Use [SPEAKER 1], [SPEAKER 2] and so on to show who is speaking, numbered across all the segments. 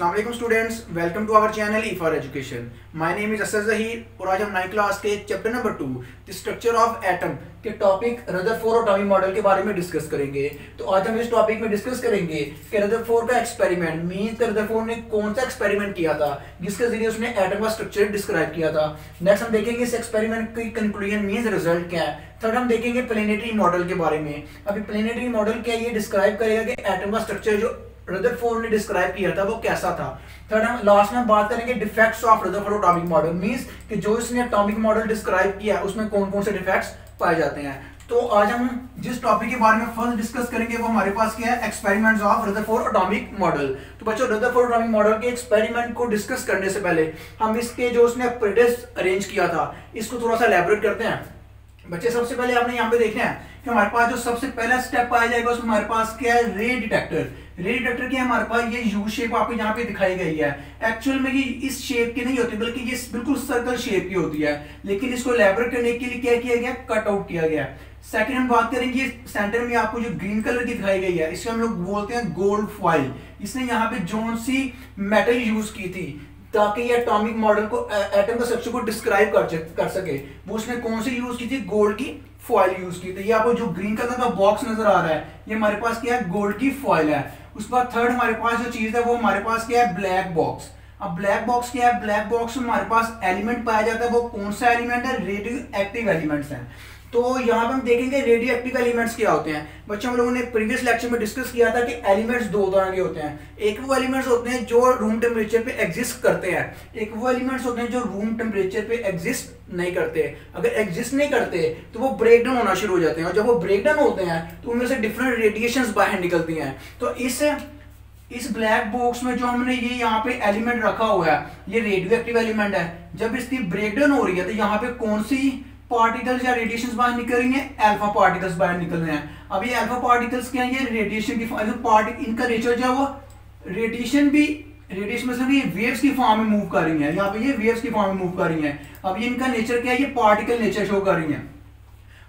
[SPEAKER 1] अस्सलाम वालेकुम students, welcome to our channel E for education. My name is Asad Zaheer और आज हम 9th क्लास के chapter number 2 the structure of atom के टॉपिक रदरफोर्ड एटॉमिक मॉडल के बारे में डिस्कस करेंगे। तो आज हम इस टॉपिक में डिस्कस करेंगे कि रदरफोर्ड का एक्सपेरिमेंट मींस रदरफोर्ड ने कौन सा एक्सपेरिमेंट किया था जिसके जरिए उसने एटम का स्ट्रक्चर डिस्क्राइब किया था। नेक्स्ट हम देखेंगे इस एक्सपेरिमेंट की कंक्लूजन मींस रिजल्ट क्या है। थर्ड हम देखेंगे प्लेनेटरी मॉडल के बारे में। अभी प्लेनेटरी मॉडल क्या ये डिस्क्राइब करेगा कि एटम का स्ट्रक्चर जो रदरफोर्ड ने डिस्क्राइब किया था वो कैसा था। थर्ड हम लास्ट में बात करेंगे defects of Rutherford atomic model means कि जो इसने एटॉमिक मॉडल डिस्क्राइब किया उसमें कौन कौन से डिफेक्ट्स पाए जाते हैं। तो आज हम जिस टॉपिक के बारे में फर्स्ट डिस्कस करेंगे वो हमारे पास क्या है, experiments of Rutherford atomic model. तो बच्चों रदरफोर्ड एटॉमिक मॉडल के एक्सपेरिमेंट को डिस्कस करने से पहले हम इसके जो उसने एप्रेटिस अरेंज किया था इसको थोड़ा सा एलैबोरेट करते हैं। बच्चे सबसे पहले आपने यहाँ पे देखना है कि हमारे पास जो सबसे पहला स्टेप पाया जाएगा उसमें हमारे पास क्या है, रे डिटेक्टर। रे डिटेक्टर की हमारे पास ये यू शेप आपको यहाँ पे दिखाई गई है। एक्चुअल में ये इस शेप की नहीं होती बल्कि ये बिल्कुल सर्कल शेप की होती है, लेकिन इसको एलैबोरेट करने के लिए क्या किया गया, कट आउट किया गया। सेकंड हम बात करेंगे सेंटर में आपको जो ग्रीन कलर की दिखाई गई है इसे हम लोग बोलते हैं गोल्ड फॉइल। इसने यहाँ पे जोन सी मेटल यूज की थी ताकि ये एटॉमिक मॉडल को एटम का स्ट्रक्चर को डिस्क्राइब कर सके। वो उसने कौन सी यूज की थी, गोल्ड की फॉइल यूज की थी। ये आपको जो ग्रीन कलर का बॉक्स नजर आ रहा है ये हमारे पास क्या है, गोल्ड की फॉइल है। उसके बाद थर्ड हमारे पास जो चीज है वो हमारे पास क्या है, ब्लैक बॉक्स। अब ब्लैक बॉक्स क्या है, ब्लैक बॉक्स में हमारे पास एलिमेंट पाया जाता है। वो कौन सा एलिमेंट है, रेडियो एक्टिव एलिमेंट्स हैं। तो यहाँ पे हम देखेंगे रेडियो एक्टिव एलिमेंट्स क्या होते हैं। बच्चों हम लोगों ने प्रीवियस लेक्चर में डिस्कस किया था कि एलिमेंट्स दो तरह के होते हैं। एक वो एलिमेंट्स होते हैं जो रूम टेम्परेचर पे एग्जिस्ट करते हैं, एक वो एलिमेंट्स होते हैं जो रूम टेम्परेचर पे एग्जिस्ट नहीं करते। अगर एग्जिस्ट नहीं करते तो वो ब्रेक डाउन होना शुरू हो जाते हैं, और जब वो ब्रेक डाउन होते हैं तो उनमें से डिफरेंट रेडिएशंस बाहर निकलती हैं। तो इस ब्लैक बॉक्स में जो हमने ये यहाँ पे एलिमेंट रखा हुआ है ये रेडियो एक्टिव एलिमेंट है। जब इसकी ब्रेकडाउन हो रही है तो यहाँ पे कौन सी पार्टिकल्स या रेडिएशंस बाहर निकल रही हैं, अल्फा पार्टिकल्स बाहर निकल रहे हैं। अब ये अल्फा पार्टिकल्स क्या है, ये रेडिएशन की इनका नेचर जो है वो रेडिएशन में से ये वेव्स की फॉर्म में मूव कर रही है। यहाँ पे ये वेव्स की फॉर्म में मूव कर रही है। अब ये इनका नेचर क्या है, ये पार्टिकल नेचर शो कर रही है।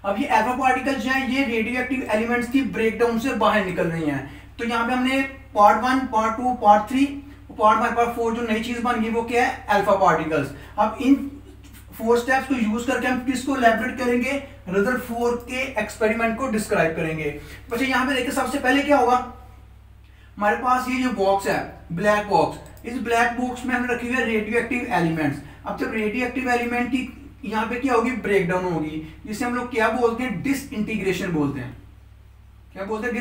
[SPEAKER 1] अब ये अल्फा पार्टिकल्स जो है ये रेडियो एक्टिव एलिमेंट्स की ब्रेकडाउन से बाहर निकल रही हैं। तो यहाँ पे हमने part 1, part 2, part 3, part 5, part 4 जो नई चीज बन गई वो क्या है, अल्फा पार्टिकल्स। अब इन 4 स्टेप्स को यूज करके हम किसको एलैबोरेट करेंगे, रदरफोर्ड के एक्सपेरिमेंट को डिस्क्राइब करेंगे। बच्चे यहाँ पे देखिए सबसे पहले क्या होगा, हमारे पास ये जो बॉक्स है ब्लैक बॉक्स, इस ब्लैक बॉक्स में हमने रखी हुई है रेडियो एक्टिव एलिमेंट्स। अब जब रेडियो एक्टिव एलिमेंट की यहाँ पे क्या होगी, ब्रेकडाउन होगी, जिसे हम लोग क्या बोलते हैं, डिसइंटीग्रेशन बोलते हैं। क्या बोलते हैं,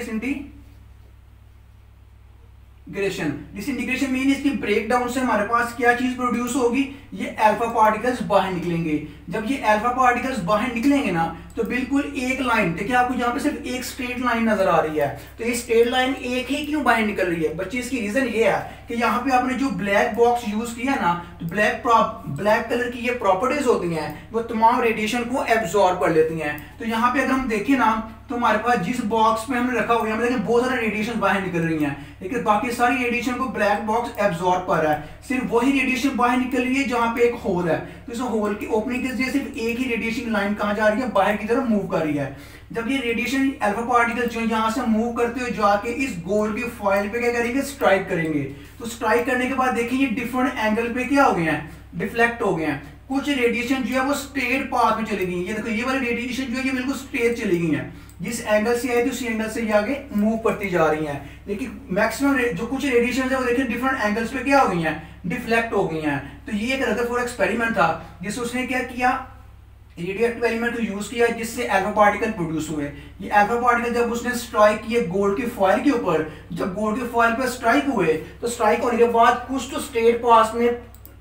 [SPEAKER 1] डिसइंटीग्रेशन मीन इसकी ब्रेकडाउन से हमारे पास क्या चीज प्रोड्यूस होगी, ये अल्फा पार्टिकल्स बाहर निकलेंगे। जब ये अल्फा पार्टिकल्स बाहर निकलेंगे ना तो बिल्कुल एक लाइन, देखिए आपको यहाँ पे सिर्फ एक स्ट्रेट लाइन नजर आ रही है। तो ये स्ट्रेट लाइन एक ही क्यों बाहर निकल रही है बच्चे, इसकी रीजन ये है कि यहाँ पे आपने जो ब्लैक बॉक्स यूज किया ना तो ब्लैक कलर की ये प्रॉपर्टीज होती हैं वो तमाम रेडिएशन को एब्जॉर्ब कर लेती हैं। तो यहाँ पे अगर हम देखें ना तो हमारे पास जिस बॉक्स में हमने रखा हुआ है देखिए बहुत सारे रेडिएशन बाहर निकल रही हैं, लेकिन बाकी सारी रेडिएशन को ब्लैक बॉक्स एब्जॉर्ब कर रहा है। सिर्फ वही रेडिएशन बाहर निकल रही है जहां पे एक होल है। तो इस होल की ओपनिंग के जरिए सिर्फ एक ही रेडिएशन लाइन कहां जा रही है, बाहर की तरफ मूव कर रही है। जब ये रेडिएशन अल्फा पार्टिकल जो यहां से मूव करते हुए जाके इस गोल्ड की फॉइल पे क्या करेंगे, स्ट्राइक करेंगे। तो स्ट्राइक करने के बाद देखिए ये डिफरेंट एंगल पे क्या हो गए हैं, डिफ्लेक्ट हो गए हैं। कुछ रेडिएशन जो है वो स्ट्रेट पाथ में चली गई है। ये देखो ये वाली रेडिएशन जो है ये बिल्कुल स्ट्रेट चली गई है, जिस एंगल से आई थी उसी एंगल से ये आगे मूव करती जा रही हैं। लेकिन मैक्सिमम जो कुछ रेडिएशन है वो देखिए डिफरेंट एंगल्स पे क्या हो गई हैं, डिफ्लेक्ट हो गई हैं। तो ये एक रदरफोर्ड एक्सपेरिमेंट था जिससे उसने क्या किया, रेडियो एक्टिव एलिमेंट को यूज किया जिससे अल्फा पार्टिकल प्रोड्यूस हुए। ये अल्फा पार्टिकल जब उसने स्ट्राइक किए गोल्ड की फॉइल के ऊपर, जब गोल्ड की फॉइल पर स्ट्राइक हुए तो स्ट्राइक होने के बाद कुछ तो स्ट्रेट पाथ में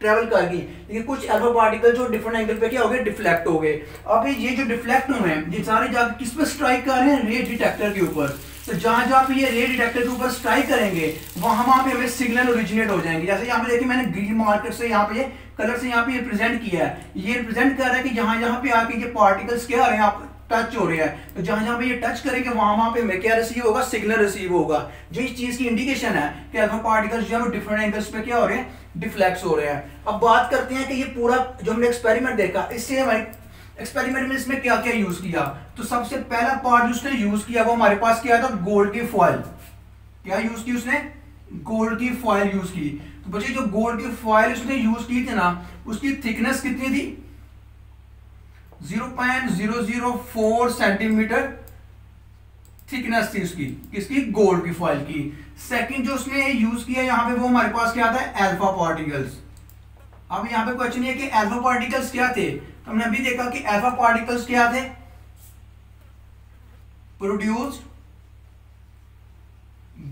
[SPEAKER 1] ट्रेवल कर गई, लेकिन कुछ अल्फा पार्टिकल जो डिफरेंट एंगल पे क्या हो गए, डिफ्लेक्ट हो गए। अब ये जो डिफ्लेक्ट हुए हैं ये सारे जाकर किस पे स्ट्राइक कर रहे हैं, रे डिटेक्टर के ऊपर। तो जहां जहां पे ये रे डिटेक्टर के ऊपर स्ट्राइक करेंगे वहां पे हमें सिग्नल ओरिजिनेट हो जाएंगे। जैसे यहाँ पे देखिए मैंने ग्रीन मार्कर से यहाँ पे कलर से यहाँ पे रिप्रेजेंट किया है। ये रिप्रेजेंट कर रहा है कि जहां पे आके ये पार्टिकल्स क्या आ रहे हैं, आप टच हो रहे हैं। तो जहां पे ये टच करेंगे वहां पे हमें क्या रिसीव होगा, सिग्नल रिसीव होगा, जो इस चीज की इंडिकेशन है कि अल्फा पार्टिकल्स जो है वो डिफरेंट एंगल्स पे क्या हो रहे हैं, डिफ्लेक्ट हो रहे हैं। अब बात करते हैं कि ये पूरा जो हमने एक्सपेरिमेंट देखा इससे हमारे एक्सपेरिमेंट में इसमें क्या क्या यूज किया। तो सबसे पहला पार्ट जो उसने यूज किया वो हमारे पास क्या था, गोल्ड की फॉइल। क्या यूज की उसने, गोल्ड की फॉइल यूज की। तो बच्चे जो गोल्ड की फॉइल उसने यूज की थी ना, उसकी थिकनेस कितनी थी? 0.004 सेंटीमीटर थिकनेस थी उसकी, किसकी? गोल्ड की फॉइल की। सेकंड जो उसने यूज किया यहां पे वो हमारे पास क्या था? Alpha particles. अब यहां पे क्वेश्चन है कि अल्फा पार्टिकल्स क्या थे? तो हमने अभी देखा कि अल्फा पार्टिकल्स क्या थे? Produced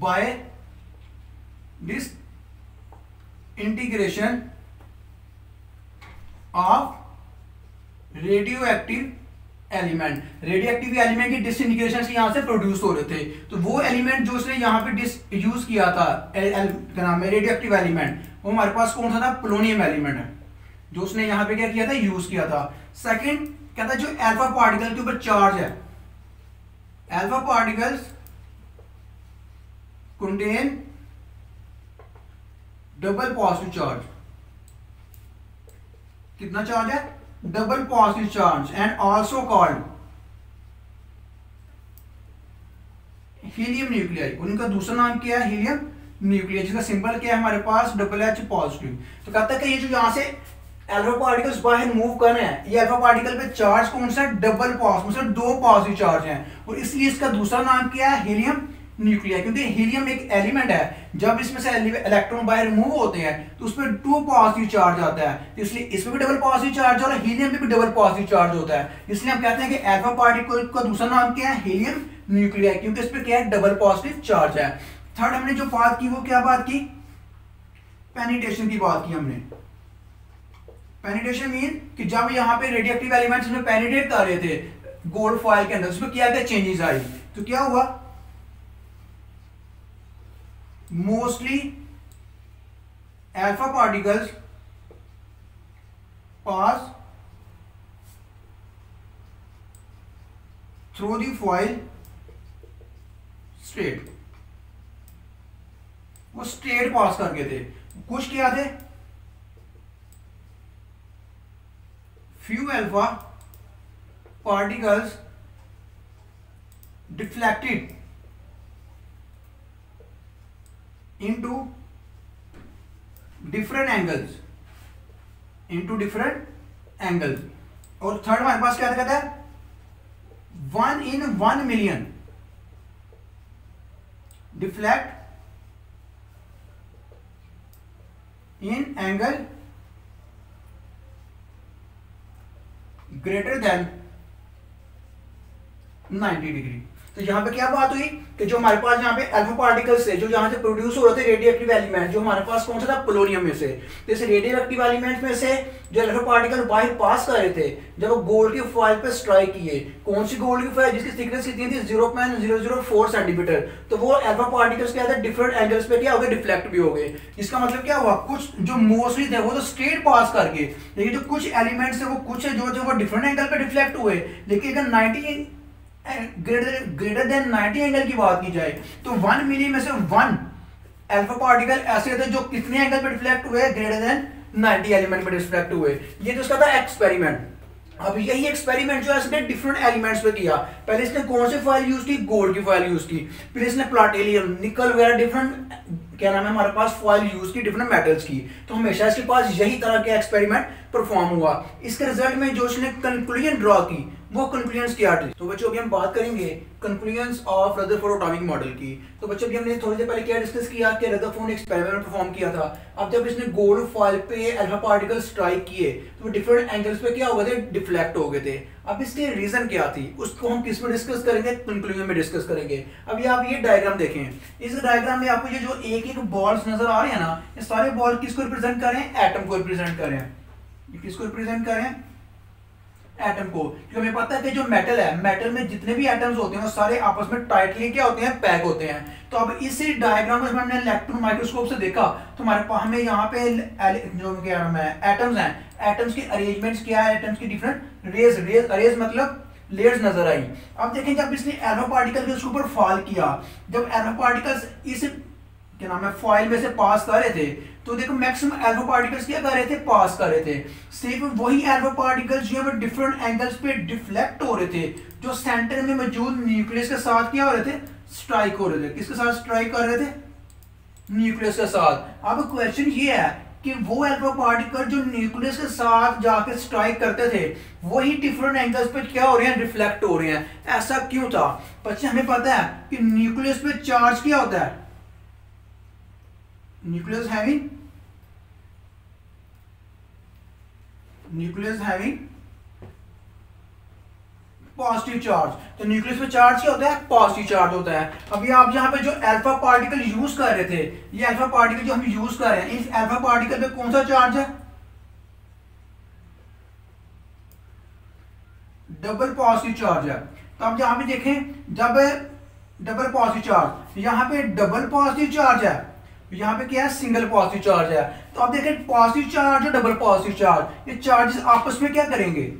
[SPEAKER 1] by this integration of radio active element. Radio active element की डिसइंटीग्रेशन से यहां से प्रोड्यूस हो रहे थे। तो वो एलिमेंट जो उसने यहां पे यूज किया था, क्या नाम है, रेडियो एक्टिव एलिमेंट, वो हमारे पास कौन सा था? पोलोनियम एलिमेंट है, जो उसने यहां पे क्या किया था? यूज किया था। सेकंड कहता है जो अल्फा पार्टिकल के ऊपर चार्ज है, alpha particles contain double positive charge. कितना चार्ज है? Double positive charge, and also called helium nuclei. उनका दूसरा नाम क्या है? हीलियम न्यूक्लियाई, जिसका सिंबल क्या है हमारे पास? H positive. तो कहता है कि ये जो यहां से अल्फा पार्टिकल्स बाहर मूव कर रहे हैं, ये अल्फा पार्टिकल पे चार्ज कौन सा? डबल पॉजिटिव, मतलब 2 पॉजिटिव चार्ज हैं, और इसलिए इसका दूसरा नाम क्या है? Helium nuclei. क्योंकि हीलियम एक एलिमेंट है, जब इसमें से इलेक्ट्रॉन बाहर मूव होते हैं तो उस पर 2 पॉजिटिव चार्ज आता है, तो इसलिए इसमें भी डबल पॉजिटिव चार्ज और हीलियम में भी डबल पॉजिटिव चार्ज होता है। इसलिए हम कहते हैं कि अल्फा पार्टिकल का दूसरा नाम क्या है? हीलियम न्यूक्लियाई, क्योंकि इस पर क्या है? डबल पॉजिटिव चार्ज है। थर्ड हमने जो बात की वो क्या बात की? पेनिट्रेशन की बात की हमने। पेनिट्रेशन मीन कि जब यहाँ पे रेडियोएक्टिव एलिमेंट्स में पेनिट्रेट कर रहे थे गोल्ड फॉइल के अंदर, उसमें क्या क्या चेंजेस आई? तो क्या हुआ? Mostly alpha particles pass through the foil straight. वो स्ट्रेट पास करके थे। कुछ क्या थे? few alpha particles deflected into different angles, और थर्ड हमारे पास क्या कहता है? 1 in 1 million deflect in angle greater than 90 degree. तो यहां पे क्या बात हुई कि जो हमारे पास यहाँ पे अल्फा पार्टिकल्स थे, जो यहां से प्रोड्यूस हो रहे थे रेडियोएक्टिव एलिमेंट, जो हमारे पास कौन सा था? पोलोनियम में से। तो इस रेडियोएक्टिव एलिमेंट में से जो अल्फा पार्टिकल बाहर पास कर रहे थे, जब वो गोल्ड की फॉइल पे स्ट्राइक किए, कौन सी गोल्ड की फॉइल जिसकी थिकनेस कितनी थी? 0.004 सेंटीमीटर। तो वो अल्फा पार्टिकल्स क्या थे? डिफरेंट एंगल्स पे क्या हो गए? डिफ्लेक्ट भी हो गए। इसका मतलब क्या हुआ? कुछ जो मोस्टली थे वो तो स्ट्रेट पास करके, लेकिन जो कुछ एलिमेंट्स है वो कुछ है जो वो डिफरेंट एंगल पे डिफ्लेक्ट हुए। लेकिन अगर 90 ग्रेटर देन 90 एंगल की बात की जाए तो 1 मिली में से 1 अल्फा पार्टिकल ऐसे थे जो कितने एंगल पे डिफ्लेक्ट हुए? ग्रेटर देन 90 एलिमेंट पे डिफ्लेक्ट हुए। ये तो उसका था एक्सपेरिमेंट। अब यही एक्सपेरिमेंट जो है इसने डिफरेंट एलिमेंट्स पे किया। पहले इसने कौन सी फॉइल यूज की? गोल्ड की फॉइल यूज की। फिर इसने प्लाटिनियम, निकल वगैरह डिफरेंट क्या नाम है हमारे पास फॉइल यूज की डिफरेंट मेटल्स की। तो हमेशा इसके पास यही तरह के एक्सपेरिमेंट परफॉर्म हुआ। इसके रिजल्ट में जो इसने कंक्लूजन ड्रॉ की वो कंक्लूजन्स क्या थी? तो बच्चों अभी हम बात करेंगे conclusions of Rutherford atomic model की। तो बच्चों अभी हमने थोड़ी देर पहले क्या डिस्कस किया कि रदरफोर्ड ने एक्सपेरिमेंट परफॉर्म किया था। अब जब इसने गोल्ड फॉइल पे अल्फा पार्टिकल स्ट्राइक किए तो वो डिफरेंट एंगल्स पे क्या हो गए थे? डिफ्लेक्ट हो गए थे। अब इसके रीजन क्या थी उसको हम किस में डिस्कस करेंगे? कंक्लूजन में डिस्कस करेंगे। अभी आप ये डायग्राम देखें, इस डायग्राम में आपको ये जो एक एक बॉल्स नजर आ रहे हैं ना, ये सारे बॉल किसको रिप्रेजेंट कर रहे हैं? एटम को रिप्रेजेंट कर रहे हैं। ये किसको रिप्रेजेंट कर रहे हैं? एटम को। क्योंकि हमें पता है कि जो मेटल है, मेटल में जितने भी एटम्स होते हैं वो सारे आपस में टाइटली क्या होते हैं? पैक होते हैं। तो अब इसी डायग्राम में हमने इलेक्ट्रॉन माइक्रोस्कोप से देखा तो हमारे पास हमें यहाँ पे जो क्या नाम है एटम्स हैं, एटम्स की अरेंजमेंट्स क्या है? एटम्स की डिफरेंट रेज मतलब लेयर्स नजर आई। अब देखें जब इसने एल्फा पार्टिकल के उसके ऊपर फॉल किया, जब एल्फा पार्टिकल्स इस क्या नाम है फॉइल में से पास कर रहे थे तो देखो मैक्सिमम एल्फा पार्टिकल्स क्या कर रहे थे? पास कर रहे थे। सिर्फ वही एल्फा पार्टिकल्स जो है डिफरेंट एंगल्स पे डिफ्लेक्ट हो रहे थे, जो सेंटर में मौजूद न्यूक्लियस के साथ क्या हो रहे थे? स्ट्राइक हो रहे थे। किसके साथ स्ट्राइक कर रहे थे? न्यूक्लियस के साथ। अब क्वेश्चन ये है कि वो अल्फा पार्टिकल जो न्यूक्लियस के साथ जाके स्ट्राइक करते थे वही डिफरेंट एंगल्स पे क्या हो रहे हैं, रिफ्लेक्ट हो रहे हैं। ऐसा क्यों था? बच्चे हमें पता है कि न्यूक्लियस पे चार्ज क्या होता है, न्यूक्लियस हैविंग पॉजिटिव चार्ज। तो न्यूक्लियस पे चार्ज क्या होता है, पॉजिटिव चार्ज होता है। अभी आप यहाँ पे जो अल्फा पार्टिकल यूज कर रहे थे, ये अल्फा पार्टिकल जो हम यूज कर रहे हैं, इस अल्फा पार्टिकल पे कौन सा चार्ज है, डबल पॉजिटिव चार्ज है। तो आप यहाँ पे देखें, जब डबल पॉजिटिव चार्ज, यहाँ पे डबल पॉजिटिव चार्ज है, यहाँ पे क्या है, सिंगल पॉजिटिव चार्ज है। तो आप देखें पॉजिटिव चार्ज और डबल पॉजिटिव चार्ज, ये चार्जेस आपस में क्या करेंगे,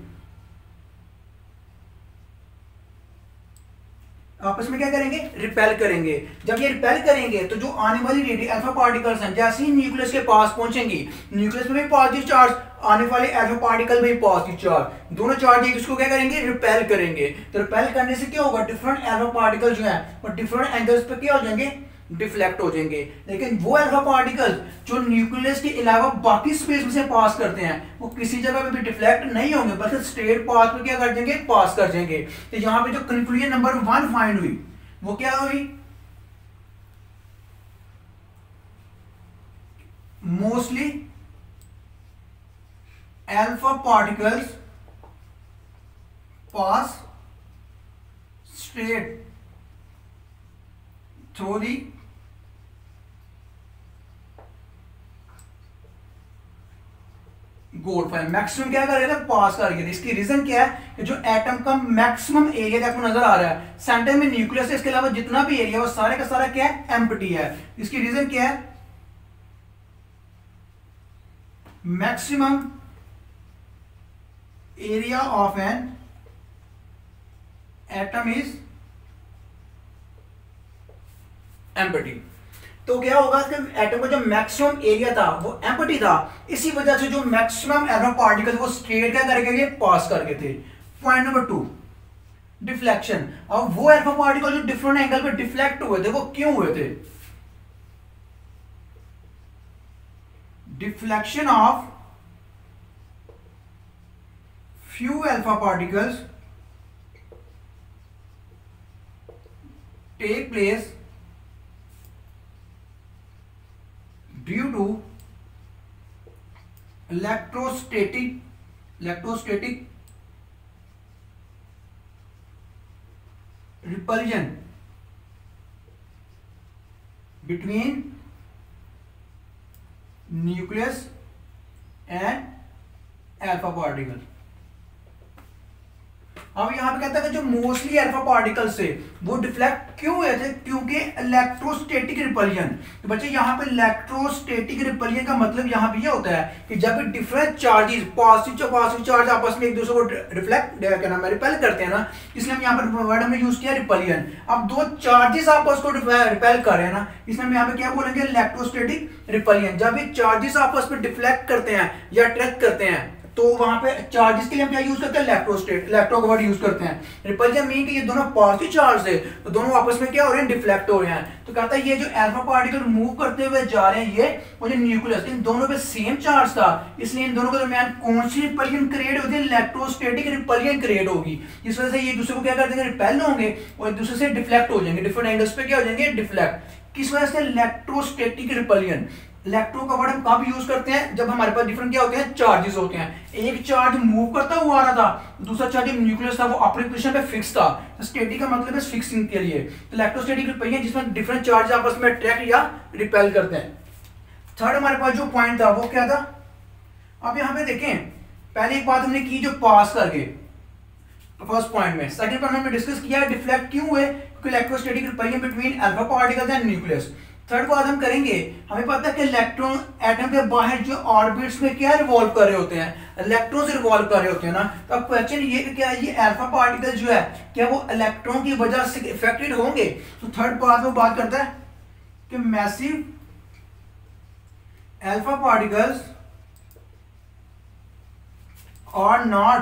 [SPEAKER 1] आपस में क्या करेंगे, रिपेल करेंगे। जब ये रिपेल करेंगे तो जो आने वाली रेडियो अल्फा पार्टिकल्स हैं, जैसे ही न्यूक्लियस के पास पहुंचेंगी, न्यूक्लियस में भी पॉजिटिव चार्ज, आने वाले अल्फा पार्टिकल में भी पॉजिटिव चार्ज, दोनों चार्ज एक दूसरे को क्या करेंगे, रिपेल करेंगे। तो रिपेल करने से क्या होगा, डिफरेंट अल्फा पार्टिकल जो है वो डिफरेंट एंगल्स पे क्या हो जाएंगे, डिफ्लेक्ट हो जाएंगे। लेकिन वो अल्फा पार्टिकल जो न्यूक्लियस के अलावा बाकी स्पेस में से पास करते हैं, वो किसी जगह पे भी डिफ्लेक्ट नहीं होंगे, बल्कि स्ट्रेट पाथ में क्या कर देंगे, पास कर जाएंगे। तो यहाँ पे जो कंक्लूजन नंबर 1 फाइंड हुई वो क्या हुई, mostly alpha particles pass straight through the gold file. Maximum क्या करेगा, पास करेगा। इसकी रीजन क्या है कि जो एटम का मैक्सिमम एरिया आपको नजर आ रहा है, सेंटर में न्यूक्लियस है, इसके अलावा जितना भी एरिया वो सारे का सारा क्या है, एम्प्टी है। इसकी रीजन क्या है, maximum area of an atom is empty. तो क्या होगा कि एटम का जो मैक्सिमम एरिया था वो एम्प्टी था, इसी वजह से जो मैक्सिमम एटम पार्टिकल वो स्ट्रेट क्या करके पास करके थे। Point number 2, deflection. अब वो अल्फा पार्टिकल जो डिफरेंट एंगल पे डिफ्लेक्ट हुए थे वो क्यों हुए थे, deflection of few alpha particles take place due to electrostatic repulsion between nucleus and alpha particle। अब यहां पे कहता है कि जो मोस्टली अल्फा पार्टिकल्स थे वो डिफ्लेक्ट क्यों हुए थे, क्योंकि इलेक्ट्रोस्टैटिक रिपल्जन। तो बच्चे यहाँ पे इलेक्ट्रोस्टैटिक रिपल्जन का मतलब यहाँ पे ये होता है कि जब डिफरेंट चार्जेस, पॉजिटिव चार्ज आपस में एक दूसरे को रिफ्लेक्ट क्या नाम है, रिपेल करते हैं ना, इसलिए हम यहाँ पर वर्ड हमने यूज किया रिपल्जन। अब दो चार्जेस आपस को रिपेल कर रहे हैं ना, इसलिए हम यहाँ पे क्या बोलेंगे, इलेक्ट्रोस्टैटिक रिपल्जन। जब ये चार्जेस आपस में डिफ्लेक्ट करते हैं या अट्रैक्ट करते हैं तो वहां पे चार्जेस के लिए हम क्या यूज करते हैं, इलेक्ट्रो का वर्ड यूज करते हैं। रिपल्जन मीन कि ये दोनों पॉजिटिव चार्ज है तो दोनों आपस में क्या हो रहे हैं, डिफ्लेक्ट हो रहे हैं। तो कहता है ये जो अल्फा पार्टिकल मूव करते हुए जा रहे हैं, ये वो जो न्यूक्लियस, इन दोनों पे सेम चार्ज था, इसलिए इन दोनों के दरमियान कौन सी रिपल्जन क्रिएट होती है, इलेक्ट्रोस्टैटिक रिपल्जन क्रिएट होगी। इस वजह से ये दूसरे को क्या कर देंगे, रिपेल होंगे और एक दूसरे से डिफ्लेक्ट हो जाएंगे, डिफरेंट एंगल्स पे क्या हो जाएंगे, डिफ्लेक्ट। किस वजह से, इलेक्ट्रोस्टैटिक रिपल्जन। इलेक्ट्रो का वर्ड हम कब यूज करते हैं, जब हमारे पास डिफरेंट क्या होते हैं, चार्जेस होते हैं। एक चार्ज मूव करता हुआ आ रहा था, दूसरा चार्ज न्यूक्लियस था वो अपनी पोजीशन पे फिक्स था। तो स्टैटिक का मतलब है फिक्सिंग के लिए। तो इलेक्ट्रोस्टैटिक रिपल्जन जिसमें डिफरेंट चार्ज आपस में अट्रैक्ट या रिपेल करते हैं। थर्ड हमारे पास जो पॉइंट था वो क्या था, अब यहां पे देखें, पहले एक बात हमने की जो पास करके फर्स्ट पॉइंट में, सेकंड पॉइंट में डिस्कस किया डिफ्लेक्ट क्यों हुए, क्योंकि electrostatic repulsion between alpha particles and nucleus. Third बात हम करेंगे, हमें पता है कि इलेक्ट्रॉन एटम के बाहर जो ऑर्बिट्स में क्या रिवॉल्व कर रहे होते हैं, इलेक्ट्रॉन से रिवॉल्व कर रहे होते हैं ना। तो अब क्वेश्चन ये कि क्या ये अल्फा पार्टिकल जो है क्या वो इलेक्ट्रॉन की वजह से इफेक्टेड होंगे। तो थर्ड बात वो बात करता है कि massive alpha particles are not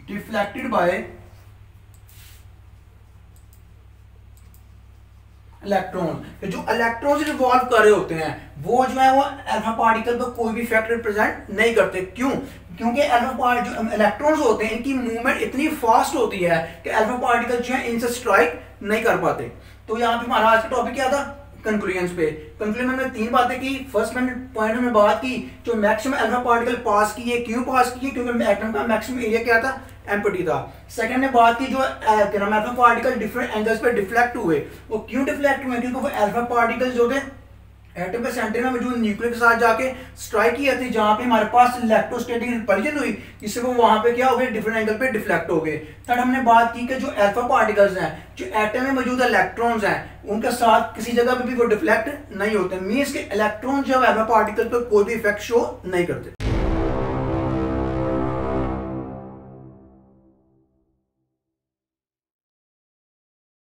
[SPEAKER 1] deflected by electron. जो इलेक्ट्रॉन रिवॉल्व कर रहे होते हैं वो जो है वो अल्फा पार्टिकल पर कोई भी इफेक्ट रिप्रेजेंट नहीं करते। क्यों? क्योंकि अल्फा जो इलेक्ट्रॉन्स होते हैं इनकी मूवमेंट इतनी फास्ट होती है कि अल्फा पार्टिकल जो है इनसे स्ट्राइक नहीं कर पाते। तो यहाँ पे हमारा आज का टॉपिक क्या था? कंक्लूजन्स पे। कंक्लूजन में हमने 3 बातें की। फर्स्ट पॉइंट हमने बात की जो मैक्सिमम अल्फा पार्टिकल पास किए, क्यों पास किए? क्योंकि एटम का मैक्सिमम एरिया क्या था? एम्प्टी था। सेकंड ने बात की जो अल्फा पार्टिकल डिफरेंट एंगल्स पे डिफ्लेक्ट हुए, वो क्यों डिफ्लेक्ट हुए? क्योंकि वो अल्फा पार्टिकल जो थे एटम के सेंटर में मौजूद न्यूक्लियस के साथ जाके स्ट्राइक किया थी, जहां पे हमारे पास इलेक्ट्रोस्टैटिक रिपल्जन हुई, जिससे वो वहां पे क्या हो गए? डिफरेंट एंगल पे डिफ्लेक्ट हो गए। थर्ड हमने बात की कि जो अल्फा पार्टिकल्स हैं, जो एटम में मौजूद इलेक्ट्रॉन्स हैं, उनके साथ किसी जगह पे भी वो डिफ्लेक्ट नहीं होते। मींस के इलेक्ट्रॉन जो है अल्फा पार्टिकल पे कोई भी इफेक्ट शो नहीं करते।